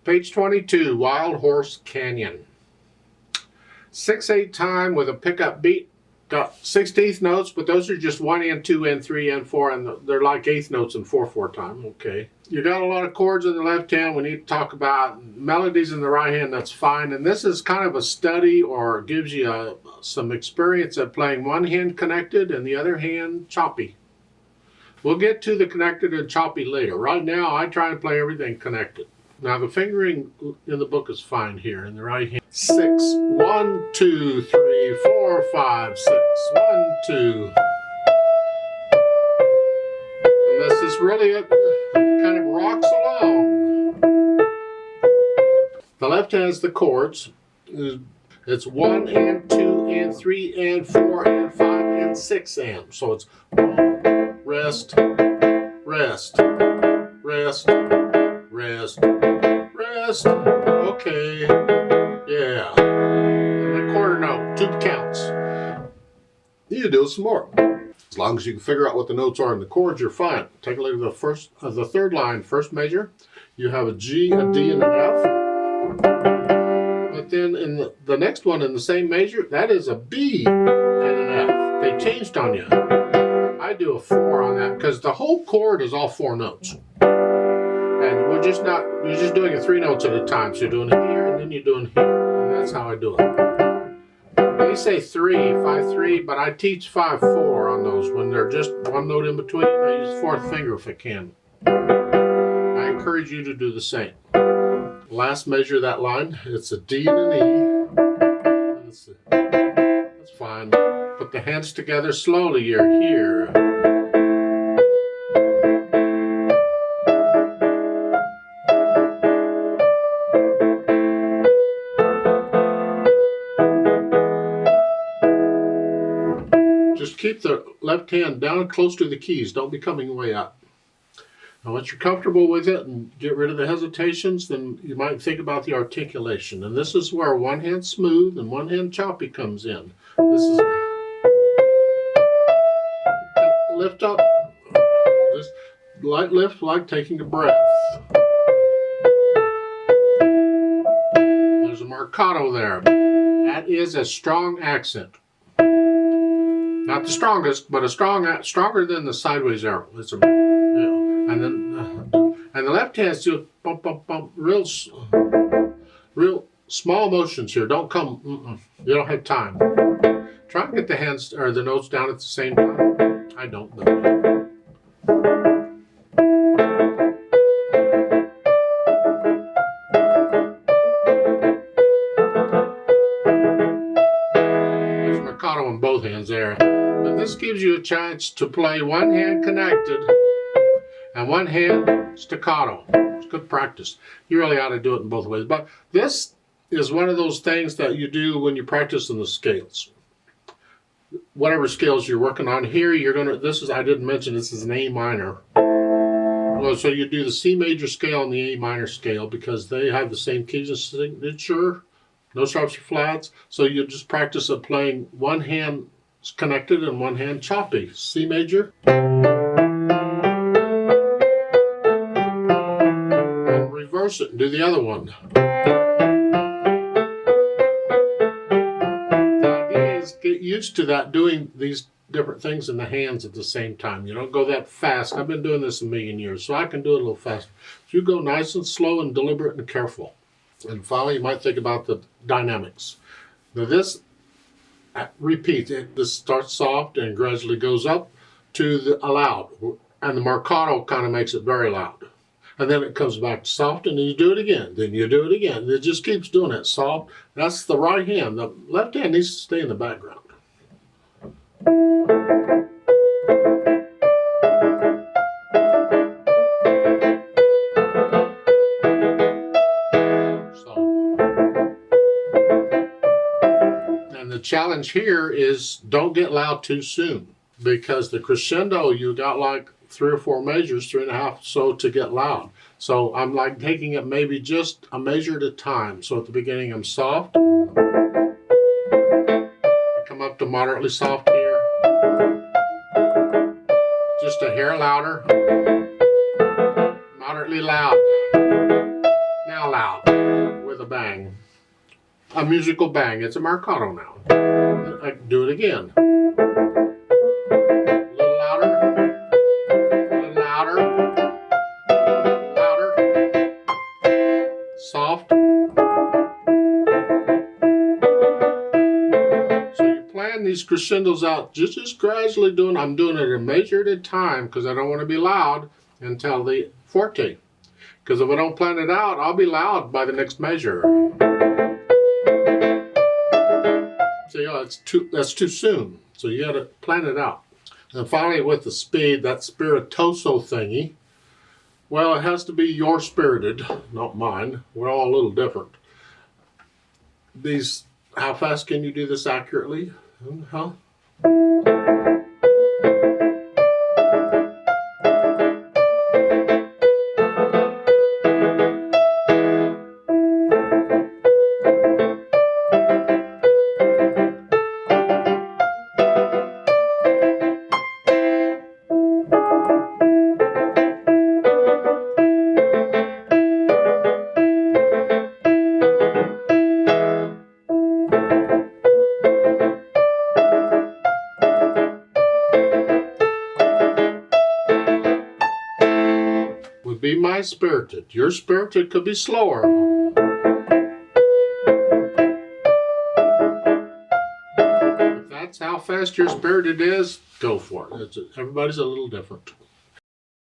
Page 22, Wild Horse Canyon. 6/8 time with a pickup beat. Got 16th notes, but those are just 1 and 2 and 3 and 4, and they're like 8th notes in 4/4 time. Okay. You got a lot of chords in the left hand. We need to talk about melodies in the right hand. That's fine. And this is kind of a study, or gives you some experience at playing one hand connected and the other hand choppy. We'll get to the connected and choppy later. Right now, I try and play everything connected. Now, the fingering in the book is fine here in the right hand. 6, 1, 2, 3, 4, 5, 6, 1, 2. And this is really it. Kind of rocks along. The left hand is the chords. It's 1 and 2 and 3 and 4 and 5 and 6 and. So it's rest, rest, rest, rest, rest. Okay. Yeah. And a quarter note, 2 counts. You do some more. As long as you can figure out what the notes are in the chords, you're fine. Take a look at the third line, first measure. You have a G, a D, and an F. But then in the next one in the same measure, that is a B and an F. They changed on you. I do a 4 on that because the whole chord is all 4 notes. And you're just doing it 3 notes at a time. So you're doing it here and then you're doing here. And that's how I do it. They say 3, 5/3, but I teach 5/4 on those when they're just 1 note in between. I use 4th finger if I can. I encourage you to do the same. Last measure of that line, it's a D and an E. That's fine. Put the hands together slowly. You're here. Just keep the left hand down close to the keys. Don't be coming way up. Now, once you're comfortable with it and get rid of the hesitations, then you might think about the articulation. And this is where one hand smooth and one hand choppy comes in. This is lift up. Just light lift like taking a breath. There's a marcato there. That is a strong accent. Not the strongest, but stronger than the sideways arrow. It's a, and the left hand's just bump, bump, bump, real small motions here. Don't come. You don't have time. Try and get the hands or the notes down at the same time. I don't know. There's marcato in both hands there. But this gives you a chance to play one hand connected and one hand staccato. It's good practice. You really ought to do it in both ways. But this is one of those things that you do when you practice in the scales. Whatever scales you're working on here, I didn't mention this is an A minor. Well, so you do the C major scale and the A minor scale because they have the same keys and signature, no sharps or flats. So you just practice at playing one hand connected and one hand choppy. C major. And reverse it and do the other one. The idea is get used to that, doing these different things in the hands at the same time. You don't go that fast. I've been doing this a million years, so I can do it a little faster. So you go nice and slow and deliberate and careful. And finally, you might think about the dynamics. Now this repeats. This starts soft and gradually goes up to the loud. And the marcato kind of makes it very loud. And then it comes back to soft and then you do it again. Then you do it again. It just keeps doing it. Soft. That's the right hand. The left hand needs to stay in the background. The challenge here is don't get loud too soon, because the crescendo, you got like 3 or 4 measures, 3.5 so to get loud. So I'm like taking it maybe just a measure at a time. So at the beginning I'm soft, I come up to moderately soft here, just a hair louder, moderately loud, now loud with a bang. A musical bang. It's a marcato now. I can do it again. A little louder. A little louder. Louder. Soft. So you plan these crescendos out just gradually doing. I'm doing it a measure at a time because I don't want to be loud until the forte. Because if I don't plan it out, I'll be loud by the next measure. See, that's too soon. So you got to plan it out. And finally, with the speed, that spiritoso thingy, well, it has to be your spirited, not mine. We're all a little different. How fast can you do this accurately? Huh? Would be my spirited. Your spirited could be slower. If that's how fast your spirited is, go for it. Everybody's a little different.